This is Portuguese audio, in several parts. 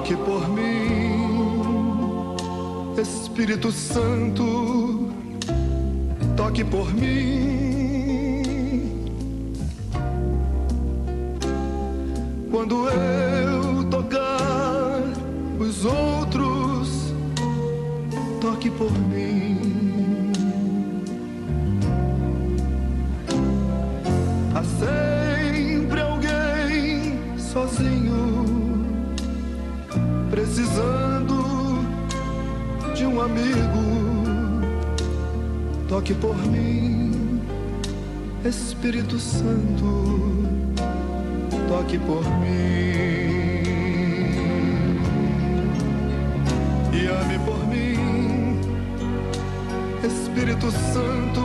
toque por mim, Espírito Santo, toque por mim. Quando eu tocar os outros, toque por mim. Há sempre alguém sozinho, precisando de um amigo. Toque por mim, Espírito Santo, toque por mim. E ame por mim, Espírito Santo,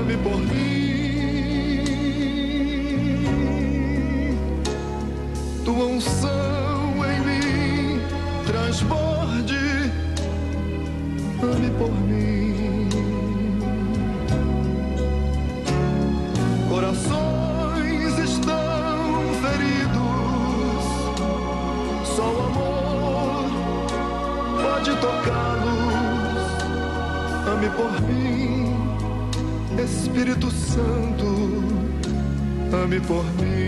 ame por mim. Tua unção em mim transborde, ame por mim. Corações estão feridos, só o amor pode tocá-los. Ame por mim, Espírito Santo, ame por mim.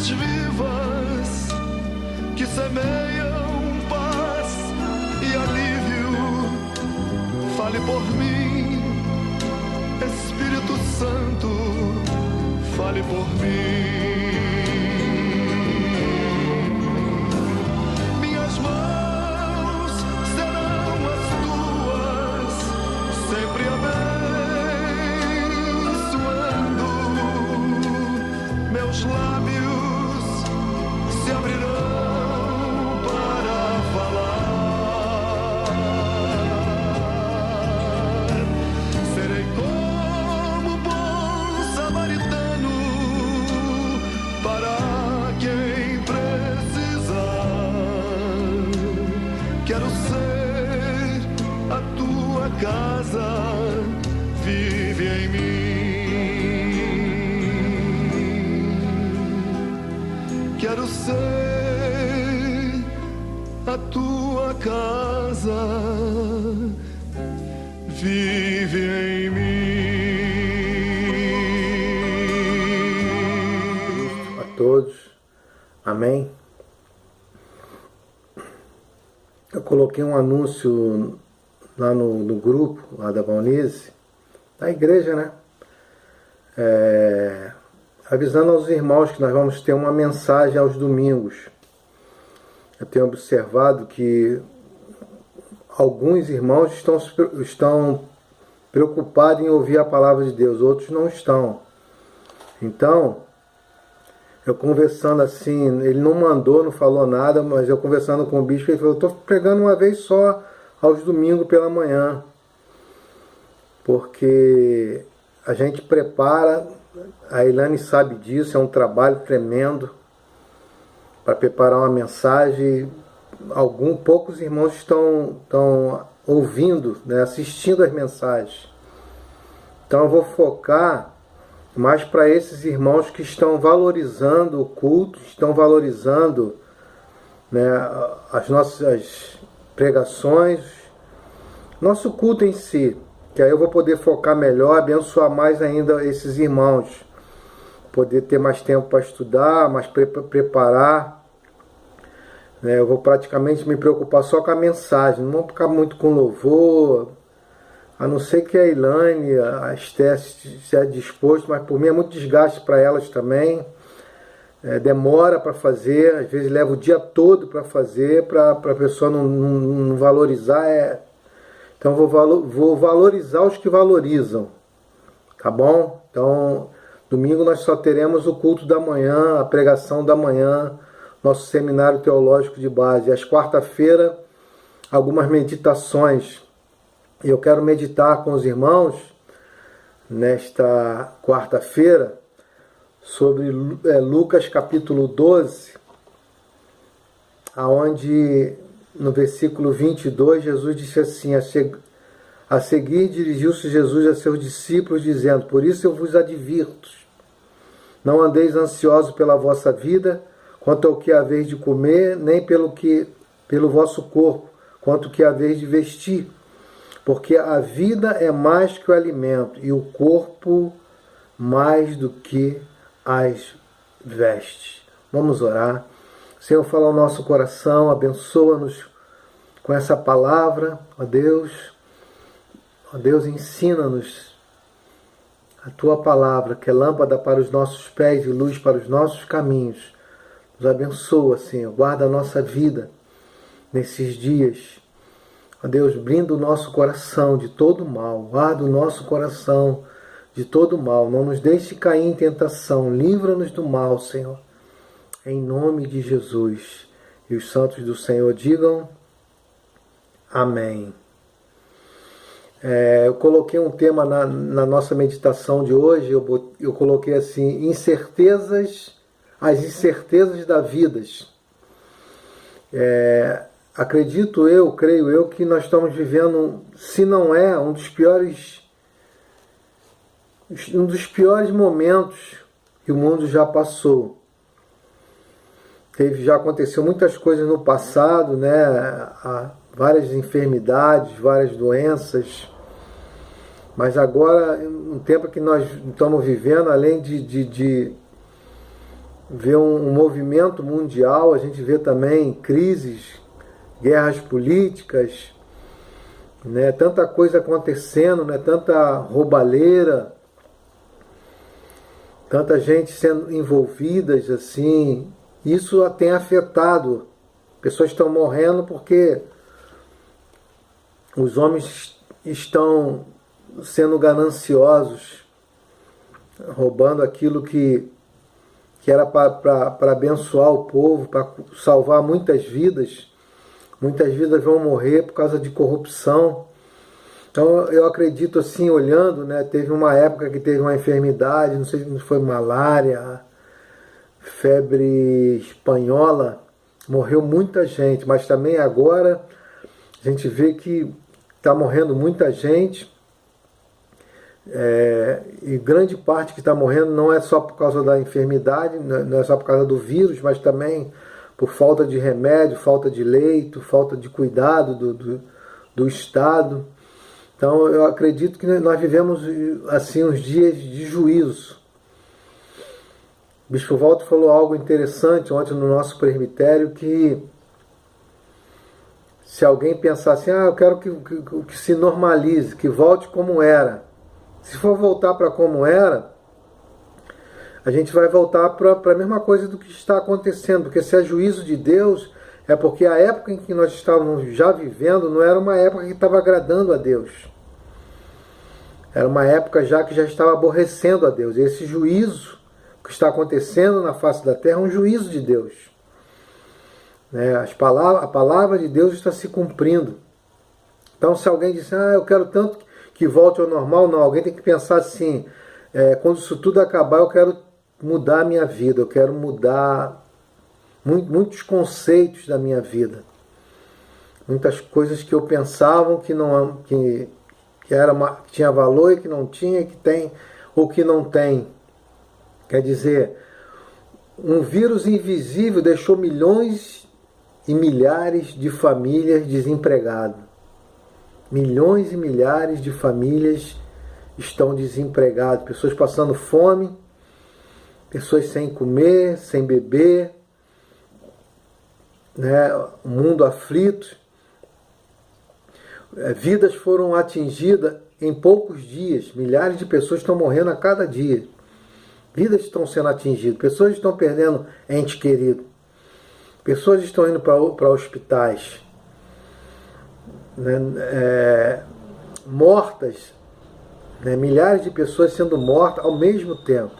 Vivas que semeiam paz e alívio, fale por mim, Espírito Santo, fale por mim. Minhas mãos serão as tuas, sempre abençoando. Meus lábios se abrirão para falar. Serei como bom samaritano para quem precisar. Quero ser a tua casa, vive em mim. Quero ser a tua casa, vive em mim. A todos, amém. Eu coloquei um anúncio lá no grupo, lá da Valnice, da igreja, né? Avisando aos irmãos que nós vamos ter uma mensagem aos domingos. Eu tenho observado que alguns irmãos estão preocupados em ouvir a palavra de Deus, outros não estão. Então, eu conversando assim, ele não mandou, não falou nada, mas eu conversando com o bispo, ele falou, eu estou pregando uma vez só aos domingos pela manhã, porque a gente prepara, a Ilane sabe disso, é um trabalho tremendo para preparar uma mensagem. Poucos irmãos estão ouvindo, né, assistindo as mensagens. Então eu vou focar mais para esses irmãos que estão valorizando o culto, estão valorizando, né, as nossas pregações, nosso culto em si, que aí eu vou poder focar melhor, abençoar mais ainda esses irmãos, poder ter mais tempo para estudar, mais preparar, né? Eu vou praticamente me preocupar só com a mensagem, não vou ficar muito com louvor, a não ser que a Ilane, a Esther esteja disposto, mas por mim é muito desgaste para elas também. Demora para fazer, às vezes leva o dia todo para fazer, para a pessoa não valorizar. Então vou valorizar os que valorizam, tá bom? Então domingo nós só teremos o culto da manhã, a pregação da manhã, nosso seminário teológico de base. Às quarta-feira algumas meditações. E eu quero meditar com os irmãos nesta quarta-feira sobre Lucas capítulo 12, aonde no versículo 22 Jesus disse assim: a seguir dirigiu-se Jesus a seus discípulos dizendo: por isso eu vos advirto, não andeis ansiosos pela vossa vida, quanto ao que haveis de comer, nem pelo vosso corpo, quanto ao que haveis de vestir. Porque a vida é mais que o alimento, e o corpo mais do que as vestes. Vamos orar. Senhor, fala ao nosso coração, abençoa-nos com essa palavra, ó Deus. Ó Deus, ensina-nos a Tua palavra, que é lâmpada para os nossos pés e luz para os nossos caminhos. Nos abençoa, Senhor, guarda a nossa vida nesses dias. Ó Deus, brinda o nosso coração de todo mal, guarda o nosso coração de todo mal. Não nos deixe cair em tentação, livra-nos do mal, Senhor. Em nome de Jesus. E os santos do Senhor digam amém. Eu coloquei um tema na nossa meditação de hoje, eu coloquei assim: as incertezas da vida. Acredito eu, creio eu, que nós estamos vivendo, se não é, um dos piores momentos que o mundo já passou. Já aconteceu muitas coisas no passado, né? Há várias enfermidades, várias doenças, mas agora, no tempo que nós estamos vivendo, além de ver um movimento mundial, a gente vê também crises, guerras políticas, né? Tanta coisa acontecendo, né? Tanta roubalheira, tanta gente sendo envolvidas assim. Isso tem afetado. Pessoas estão morrendo porque os homens estão sendo gananciosos, roubando aquilo que era para abençoar o povo, para salvar muitas vidas. Muitas vidas vão morrer por causa de corrupção. Então eu acredito assim, olhando, né, teve uma época que teve uma enfermidade, não sei se foi malária, febre espanhola, morreu muita gente, mas também agora a gente vê que está morrendo muita gente, e grande parte que está morrendo não é só por causa da enfermidade, não é só por causa do vírus, mas também por falta de remédio, falta de leito, falta de cuidado do Estado. Então eu acredito que nós vivemos assim uns dias de juízo. O Bispo Walter falou algo interessante ontem no nosso presbitério, que se alguém pensar assim, eu quero que se normalize, que volte como era. Se for voltar para como era, a gente vai voltar para a mesma coisa do que está acontecendo, porque se é juízo de Deus, é porque a época em que nós estávamos já vivendo não era uma época que estava agradando a Deus. Era uma época já que já estava aborrecendo a Deus. E esse juízo que está acontecendo na face da terra é um juízo de Deus. A palavra de Deus está se cumprindo. Então se alguém disser, eu quero tanto que volte ao normal, não. Alguém tem que pensar assim, quando isso tudo acabar, eu quero mudar a minha vida, eu quero mudar muitos conceitos da minha vida. Muitas coisas que eu pensava que tinha valor e que não tinha, que tem ou que não tem. Quer dizer, um vírus invisível deixou milhões e milhares de famílias desempregadas. Milhões e milhares de famílias estão desempregadas. Pessoas passando fome, pessoas sem comer, sem beber, né? O mundo aflito. Vidas foram atingidas em poucos dias. Milhares de pessoas estão morrendo a cada dia. Vidas estão sendo atingidas. Pessoas estão perdendo ente querido. Pessoas estão indo para hospitais. Mortas. Milhares de pessoas sendo mortas ao mesmo tempo.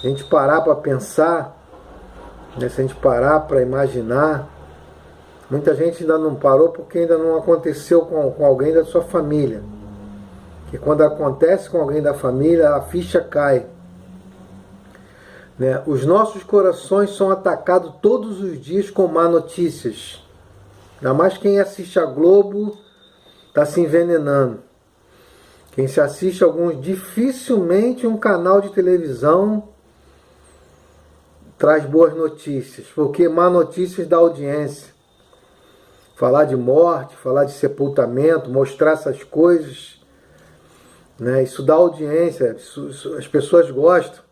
Se a gente parar para pensar, se a gente parar para imaginar, Muita gente ainda não parou porque ainda não aconteceu com alguém da sua família. Que quando acontece com alguém da família, a ficha cai. Né? Os nossos corações são atacados todos os dias com má notícias. Ainda mais quem assiste a Globo está se envenenando. Quem se assiste a alguns, dificilmente um canal de televisão traz boas notícias, porque má notícias dá audiência. Falar de morte, falar de sepultamento, mostrar essas coisas, né? Isso dá audiência, as pessoas gostam.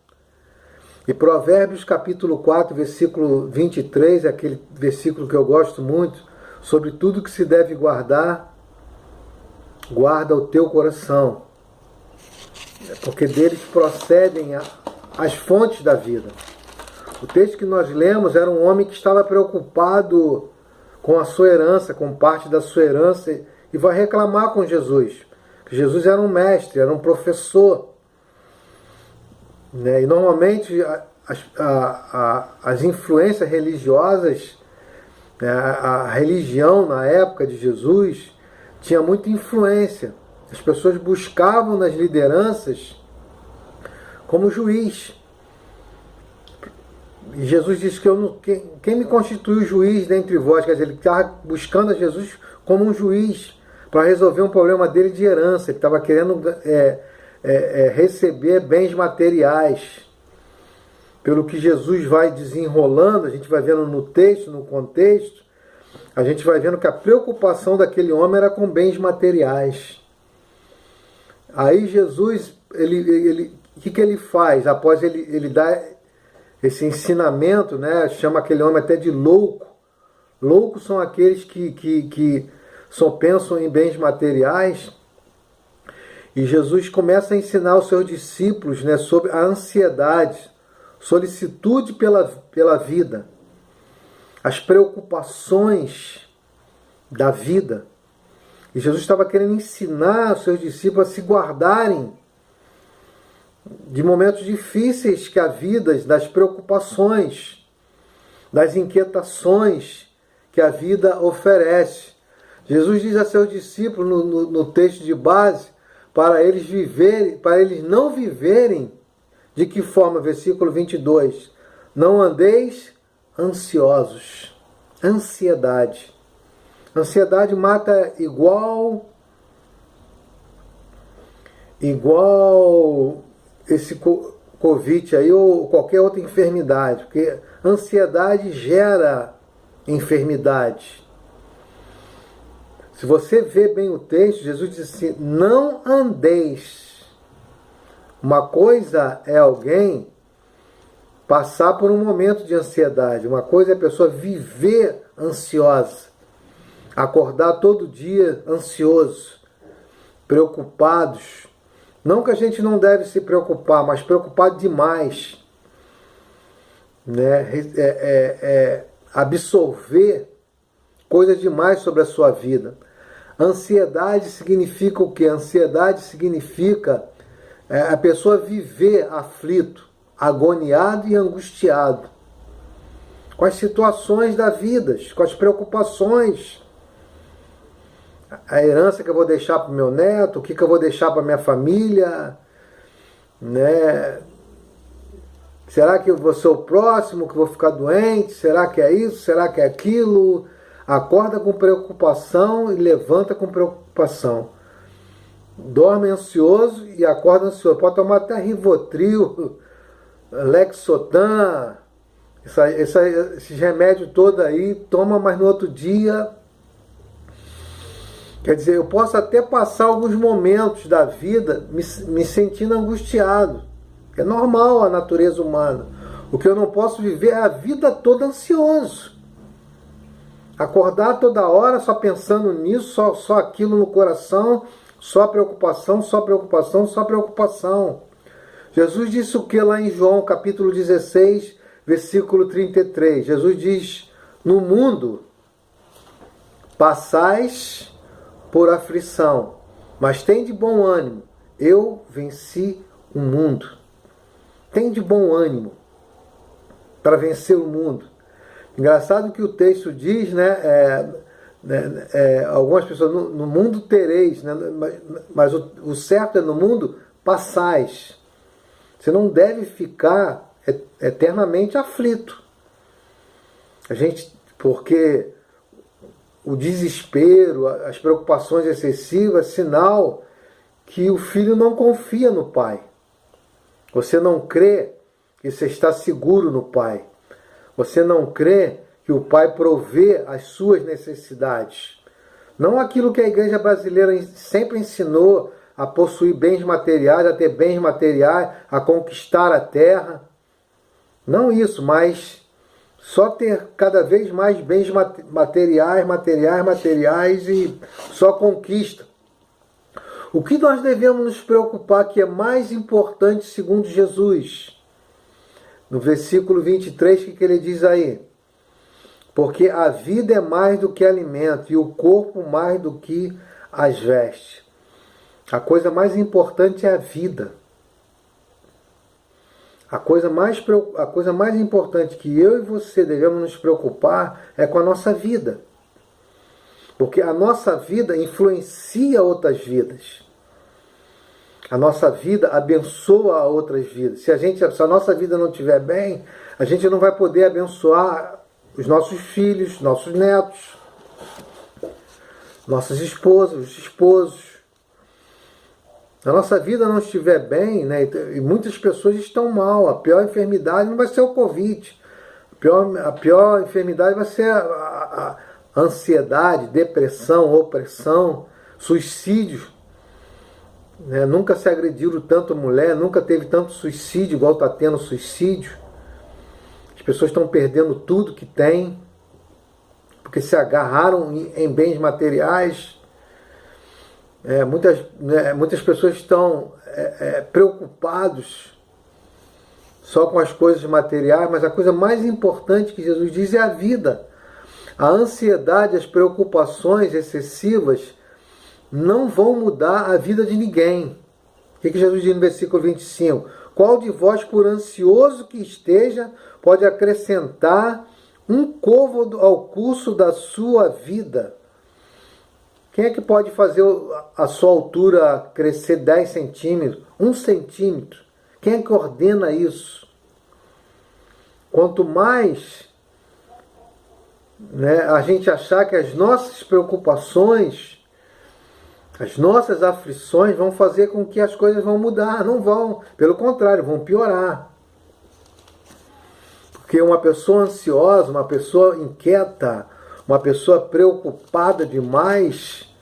E Provérbios capítulo 4, versículo 23, é aquele versículo que eu gosto muito, sobre tudo que se deve guardar, guarda o teu coração, porque deles procedem as fontes da vida. O texto que nós lemos era um homem que estava preocupado com a sua herança, com parte da sua herança, e vai reclamar com Jesus. Que Jesus era um mestre, era um professor. Né? E normalmente as influências religiosas, a religião na época de Jesus tinha muita influência. As pessoas buscavam nas lideranças como juiz. E Jesus disse que quem me constitui juiz dentre vós? Quer dizer, ele estava buscando a Jesus como um juiz para resolver um problema dele de herança. Ele estava querendo receber bens materiais. Pelo que Jesus vai desenrolando, a gente vai vendo no texto, no contexto, a gente vai vendo que a preocupação daquele homem era com bens materiais. Aí Jesus, o que ele faz? Após ele dar esse ensinamento, né, chama aquele homem até de louco. Loucos são aqueles que só pensam em bens materiais. E Jesus começa a ensinar os seus discípulos, né, sobre a ansiedade, solicitude pela vida, as preocupações da vida. E Jesus estava querendo ensinar os seus discípulos a se guardarem de momentos difíceis que a vida, das preocupações, das inquietações que a vida oferece. Jesus diz a seus discípulos no texto de base, para eles não viverem, de que forma? Versículo 22, não andeis ansiosos. Ansiedade. Ansiedade mata igual esse Covid aí ou qualquer outra enfermidade, porque ansiedade gera enfermidade. Se você vê bem o texto, Jesus diz assim, não andeis. Uma coisa é alguém passar por um momento de ansiedade, uma coisa é a pessoa viver ansiosa, acordar todo dia ansioso, preocupados. Não que a gente não deve se preocupar, mas preocupado demais, né? Absorver coisas demais sobre a sua vida. Ansiedade significa o quê? Ansiedade significa a pessoa viver aflito, agoniado e angustiado com as situações da vida, com as preocupações. A herança que eu vou deixar para o meu neto, o que eu vou deixar para a minha família, né? Será que eu vou ser o próximo que vou ficar doente? Será que é isso? Será que é aquilo? Acorda com preocupação e levanta com preocupação. Dorme ansioso e acorda ansioso. Pode tomar até Rivotril, Lexotan, esses remédios todos aí, toma, mas no outro dia... Quer dizer, eu posso até passar alguns momentos da vida me sentindo angustiado. É normal a natureza humana. O que eu não posso viver é a vida toda ansioso. Acordar toda hora só pensando nisso, só aquilo no coração, só preocupação, só preocupação, só preocupação. Jesus disse o que lá em João capítulo 16, versículo 33? Jesus diz, no mundo passais por aflição, mas tem de bom ânimo, eu venci o mundo. Tem de bom ânimo para vencer o mundo. Engraçado que o texto diz, né? Algumas pessoas, no mundo tereis, né, mas o certo é no mundo passais. Você não deve ficar eternamente aflito. Porque o desespero, as preocupações excessivas, sinal que o filho não confia no pai. Você não crê que você está seguro no pai. Você não crê que o pai provê as suas necessidades. Não aquilo que a igreja brasileira sempre ensinou, a possuir bens materiais, a ter bens materiais, a conquistar a terra. Não isso, mas só ter cada vez mais bens materiais e só conquista. O que nós devemos nos preocupar que é mais importante segundo Jesus? No versículo 23, o que ele diz aí? Porque a vida é mais do que alimento e o corpo mais do que as vestes. A coisa mais importante é a vida. A coisa mais importante que eu e você devemos nos preocupar é com a nossa vida. Porque a nossa vida influencia outras vidas. A nossa vida abençoa outras vidas. Se a nossa vida não estiver bem, a gente não vai poder abençoar os nossos filhos, nossos netos, nossas esposas, esposos. Se a nossa vida não estiver bem, né, e muitas pessoas estão mal, a pior enfermidade não vai ser o Covid. A pior enfermidade vai ser a ansiedade, depressão, opressão, suicídio. Né? Nunca se agrediram tanto mulher, nunca teve tanto suicídio igual está tendo suicídio. As pessoas estão perdendo tudo que têm, porque se agarraram em bens materiais. Muitas pessoas estão preocupadas só com as coisas materiais, mas a coisa mais importante que Jesus diz é a vida. A ansiedade, as preocupações excessivas não vão mudar a vida de ninguém. O que Jesus diz no versículo 25? Qual de vós, por ansioso que esteja, pode acrescentar um côvado ao curso da sua vida? Quem é que pode fazer a sua altura crescer 10 centímetros, 1 centímetro? Quem é que ordena isso? Quanto mais, né, a gente achar que as nossas preocupações, as nossas aflições vão fazer com que as coisas vão mudar, não vão. Pelo contrário, vão piorar. Porque uma pessoa ansiosa, uma pessoa inquieta, uma pessoa preocupada demais,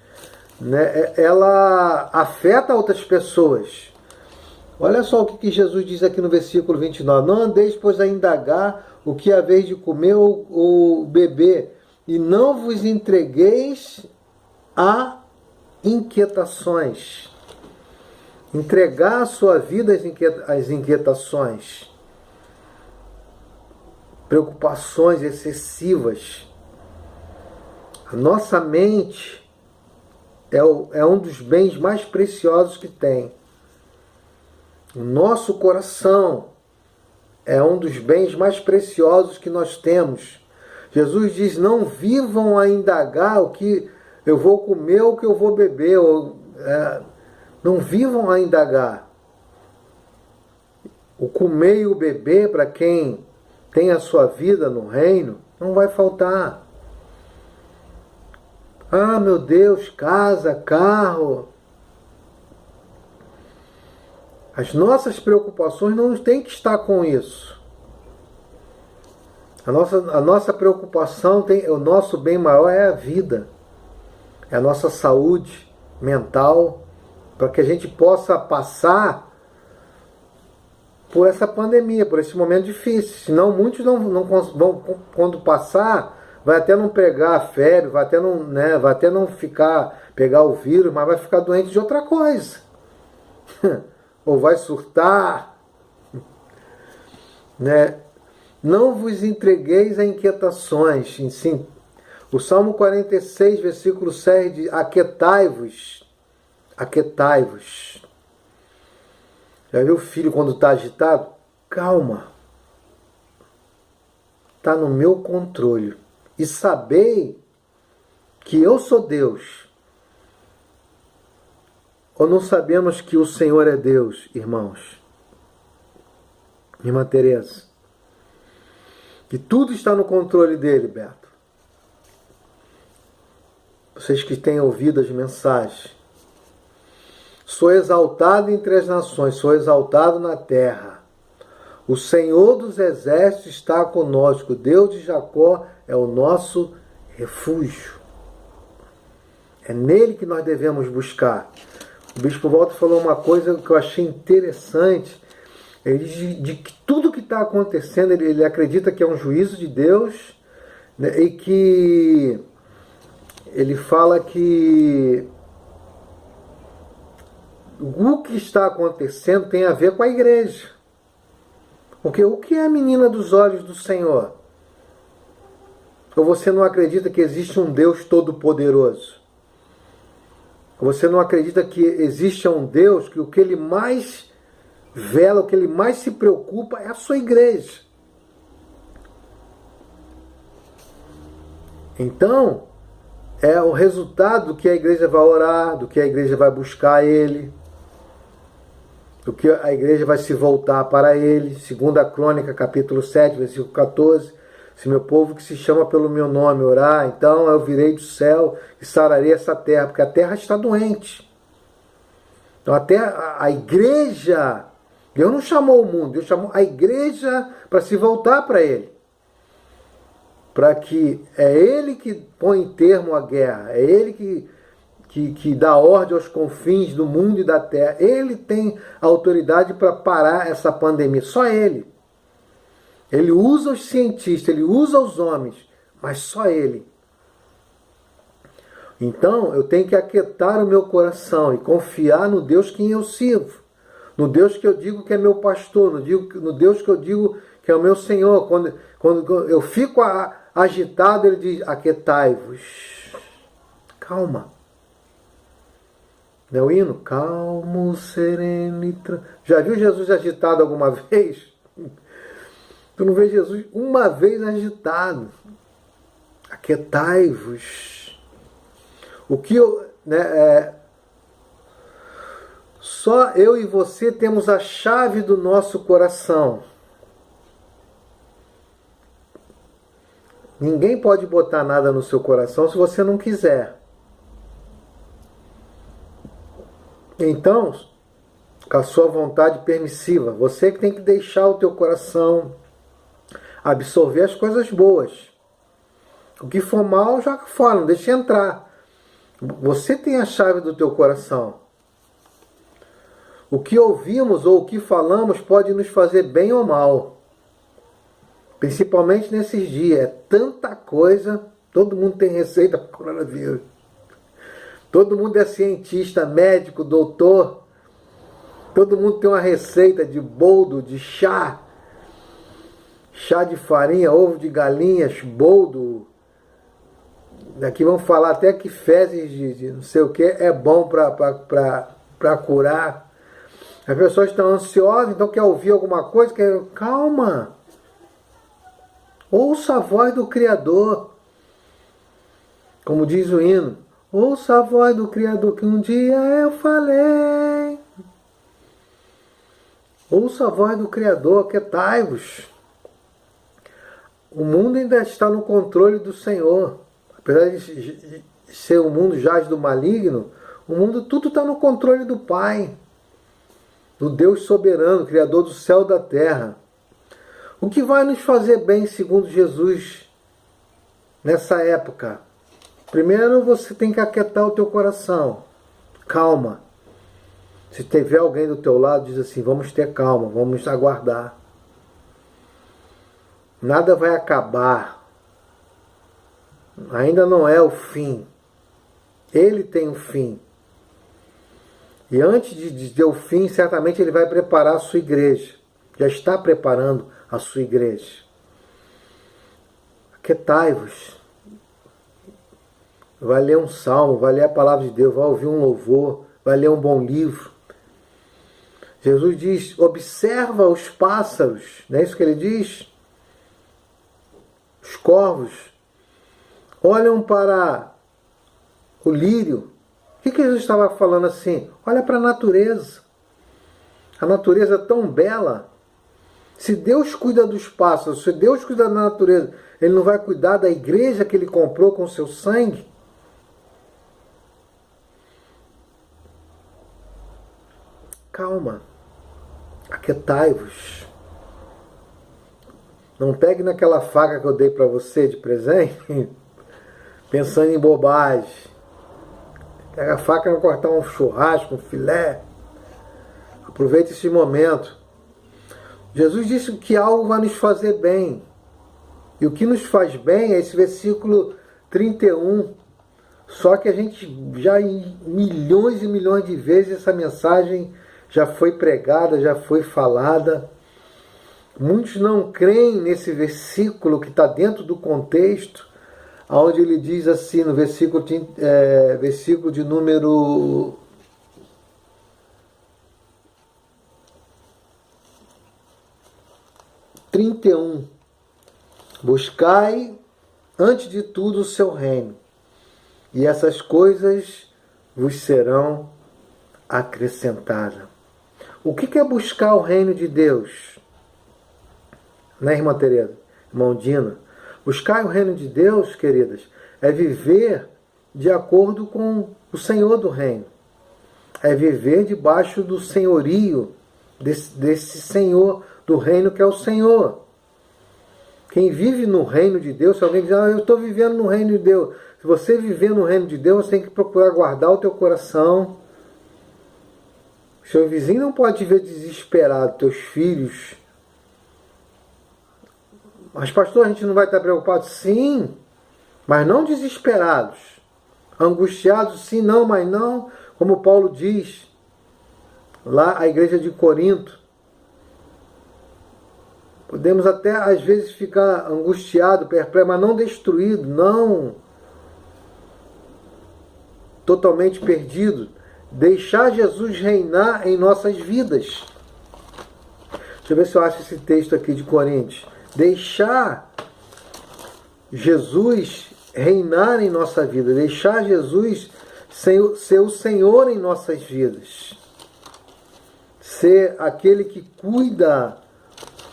né, ela afeta outras pessoas. Olha só o que Jesus diz aqui no versículo 29. Não andeis, pois, a indagar o que haveis de comer ou beber, e não vos entregueis a inquietações. Entregar a sua vida às inquietações. Preocupações excessivas. A nossa mente é um dos bens mais preciosos que tem. O nosso coração é um dos bens mais preciosos que nós temos. Jesus diz, não vivam a indagar o que eu vou comer ou o que eu vou beber. Não vivam a indagar. O comer e o beber, para quem tem a sua vida no reino, não vai faltar. Ah, meu Deus, casa, carro. As nossas preocupações não têm que estar com isso. A nossa preocupação, o nosso bem maior é a vida. É a nossa saúde mental, para que a gente possa passar por essa pandemia, por esse momento difícil. Senão muitos não vão, quando passar, vai até não pegar a febre, vai até não pegar o vírus, mas vai ficar doente de outra coisa. Ou vai surtar. Né? Não vos entregueis a inquietações. Sim. O Salmo 46, versículo 6 diz, aquietai-vos. Aquietai-vos. Já viu o filho quando está agitado? Calma. está no meu controle. E sabei que eu sou Deus. Ou não sabemos que o Senhor é Deus, irmãos? Irmã Tereza, que tudo está no controle dele, Beto. Vocês que têm ouvido as mensagens. Sou exaltado entre as nações, sou exaltado na terra. O Senhor dos exércitos está conosco. Deus de Jacó é o nosso refúgio. É nele que nós devemos buscar. O Bispo Walter falou uma coisa que eu achei interessante. Ele diz de que tudo que está acontecendo, ele acredita que é um juízo de Deus, né, e que ele fala que o que está acontecendo tem a ver com a igreja. Porque o que é a menina dos olhos do Senhor? Ou você não acredita que existe um Deus todo-poderoso? Ou você não acredita que existe um Deus que o que ele mais vela, o que ele mais se preocupa é a sua igreja? Então, é o resultado do que a igreja vai orar, do que a igreja vai buscar ele, do que a igreja vai se voltar para ele. 2 Crônica, capítulo 7, versículo 14. Se meu povo que se chama pelo meu nome orar, então eu virei do céu e sararei essa terra, porque a terra está doente. Então a igreja, Deus não chamou o mundo, Deus chamou a igreja para se voltar para ele. Para que é ele que põe termo à guerra, é ele que dá ordem aos confins do mundo e da terra. Ele tem autoridade para parar essa pandemia, só ele. Ele usa os cientistas, ele usa os homens, mas só ele. Então eu tenho que aquietar o meu coração e confiar no Deus quem eu sirvo. No Deus que eu digo que é meu pastor, no Deus que eu digo que é o meu Senhor. Quando eu fico agitado, ele diz: aquietai-vos. Calma. Não é o hino? Calmo, sereno e Já viu Jesus agitado alguma vez? Tu não vê Jesus uma vez agitado. Aquietai-vos. O que eu... Só eu e você temos a chave do nosso coração. Ninguém pode botar nada no seu coração se você não quiser. Então, com a sua vontade permissiva, você que tem que deixar o teu coração absorver as coisas boas. O que for mal, joga fora, não deixa entrar. Você tem a chave do teu coração. O que ouvimos ou o que falamos pode nos fazer bem ou mal. Principalmente nesses dias. É tanta coisa. Todo mundo tem receita para o coronavírus. Todo mundo é cientista, médico, doutor. Todo mundo tem uma receita de boldo, de chá. Chá de farinha, ovo de galinhas, boldo. Daqui vamos falar até que fezes de não sei o que é bom para curar. As pessoas estão ansiosas, então quer ouvir alguma coisa, calma. Ouça a voz do Criador. Como diz o hino. Ouça a voz do Criador que um dia eu falei. Ouça a voz do Criador, aquietai-vos. O mundo ainda está no controle do Senhor. Apesar de ser um mundo jaz do maligno, o mundo tudo está no controle do Pai. Do Deus soberano, Criador do céu e da terra. O que vai nos fazer bem, segundo Jesus, nessa época? Primeiro você tem que aquietar o teu coração. Calma. Se tiver alguém do teu lado, diz assim, vamos ter calma, vamos aguardar. Nada vai acabar. Ainda não é o fim. Ele tem um fim. E antes de ter o fim, certamente ele vai preparar a sua igreja. Já está preparando a sua igreja. Aquietai-vos. Vai ler um salmo, vai ler a palavra de Deus, vai ouvir um louvor, vai ler um bom livro. Jesus diz, observa os pássaros. Não é isso que ele diz? corvos olham para o lírio. O que Jesus estava falando assim? Olha para a natureza. A natureza é tão bela. Se Deus cuida dos pássaros, se Deus cuida da natureza, Ele não vai cuidar da igreja que Ele comprou com o seu sangue? Calma. Aquietai-vos. Não pegue naquela faca que eu dei para você de presente, pensando em bobagem. Pega a faca para cortar um churrasco, um filé. Aproveite esse momento. Jesus disse que algo vai nos fazer bem. E o que nos faz bem é esse versículo 31. Só que a gente já em milhões e milhões de vezes essa mensagem já foi pregada, já foi falada. Muitos não creem nesse versículo que está dentro do contexto, onde ele diz assim, no versículo de número 31. Buscai antes de tudo o seu reino, e essas coisas vos serão acrescentadas. O que é buscar o reino de Deus? Né, irmã Tereza? Irmão Dina? Buscar o reino de Deus, queridas, é viver de acordo com o Senhor do reino. É viver debaixo do senhorio desse Senhor do reino que é o Senhor. Quem vive no reino de Deus, se alguém diz, eu estou vivendo no reino de Deus. Se você viver no reino de Deus, você tem que procurar guardar o teu coração. Seu vizinho não pode te ver desesperado, teus filhos. Mas pastor, a gente não vai estar preocupado? Sim, mas não desesperados. Angustiados, sim, não, mas não, como Paulo diz, lá a igreja de Corinto. Podemos até às vezes ficar angustiado, perplexo, mas não destruído, não totalmente perdido. Deixar Jesus reinar em nossas vidas. Deixa eu ver se eu acho esse texto aqui de Coríntios. Deixar Jesus reinar em nossa vida, deixar Jesus ser o Senhor em nossas vidas, ser aquele que cuida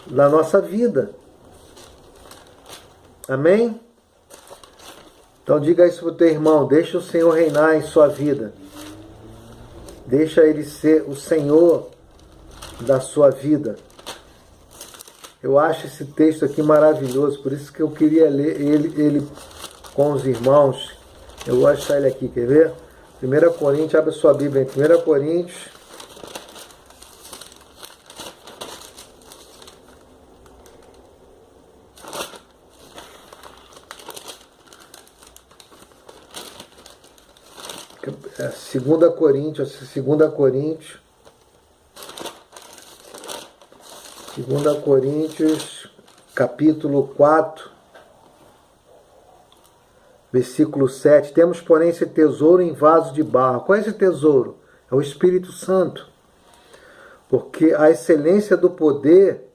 da nossa vida. Amém? Então diga isso para o teu irmão, deixa o Senhor reinar em sua vida, deixa Ele ser o Senhor da sua vida. Eu acho esse texto aqui maravilhoso, por isso que eu queria ler ele com os irmãos. Eu vou achar ele aqui, quer ver? 1 Coríntios, abre a sua Bíblia em 1 Coríntios. Segunda Coríntios, capítulo 4, versículo 7. Temos, porém, esse tesouro em vaso de barro. Qual é esse tesouro? É o Espírito Santo. Porque a excelência do poder,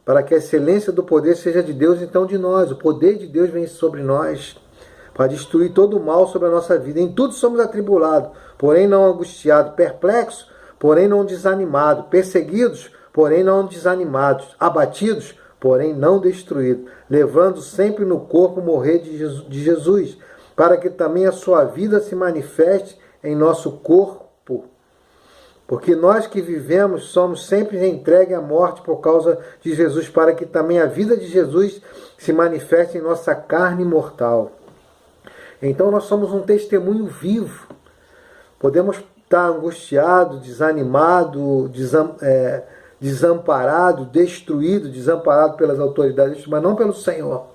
para que a excelência do poder seja de Deus, então de nós. O poder de Deus vem sobre nós para destruir todo o mal sobre a nossa vida. Em tudo somos atribulados, porém não angustiados, perplexos, porém não desanimados, perseguidos, porém não desanimados, abatidos, porém não destruídos, levando sempre no corpo o morrer de Jesus, para que também a sua vida se manifeste em nosso corpo. Porque nós que vivemos somos sempre entregues à morte por causa de Jesus, para que também a vida de Jesus se manifeste em nossa carne mortal. Então nós somos um testemunho vivo. Podemos estar angustiado, desanimado, desamparado, destruído, desamparado pelas autoridades, mas não pelo Senhor.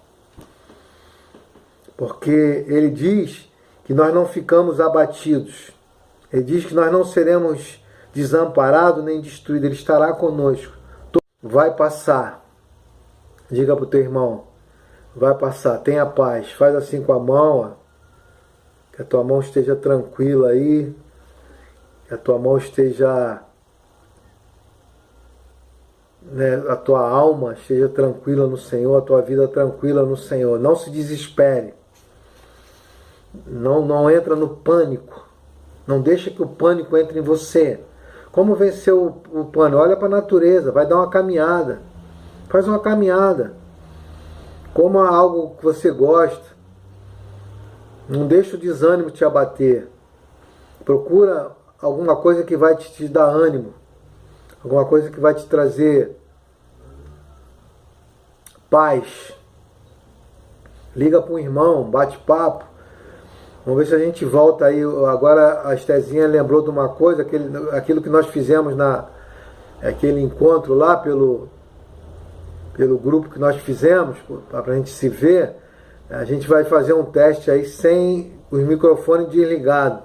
Porque Ele diz que nós não ficamos abatidos. Ele diz que nós não seremos desamparados nem destruídos. Ele estará conosco. Vai passar. Diga para o teu irmão. Vai passar. Tenha paz. Faz assim com a mão, ó. Que a tua mão esteja tranquila aí. Que a tua mão esteja né, a tua alma esteja tranquila no Senhor, a tua vida tranquila no Senhor. Não se desespere. Não entra no pânico. Não deixa que o pânico entre em você. Como vencer o pânico? Olha para a natureza, vai dar uma caminhada. Faz uma caminhada. Coma algo que você gosta. Não deixa o desânimo te abater. Procura alguma coisa que vai te dar ânimo. Alguma coisa que vai te trazer paz. Liga para um irmão, bate papo. Vamos ver se a gente volta aí. Agora a Estezinha lembrou de uma coisa, aquilo que nós fizemos aquele encontro lá pelo grupo que nós fizemos, para a gente se ver. A gente vai fazer um teste aí sem os microfones desligados.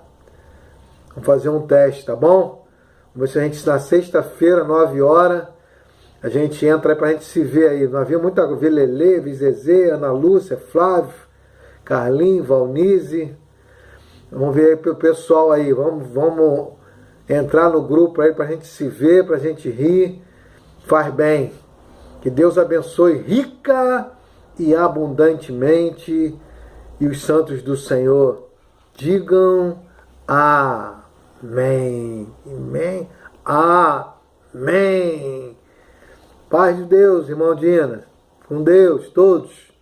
Vamos fazer um teste, tá bom? Vamos ver se a gente, na sexta-feira, 9 horas, a gente entra aí pra gente se ver aí. Nós vimos muita Lelê, Vizezê, Ana Lúcia, Flávio, Carlinho, Valnize. Vamos ver aí pro pessoal aí. Vamos entrar no grupo aí pra gente se ver, pra gente rir. Faz bem. Que Deus abençoe rica e abundantemente. E os santos do Senhor digam amém. Amém. Amém. Paz de Deus, irmão Dina. Com Deus, todos.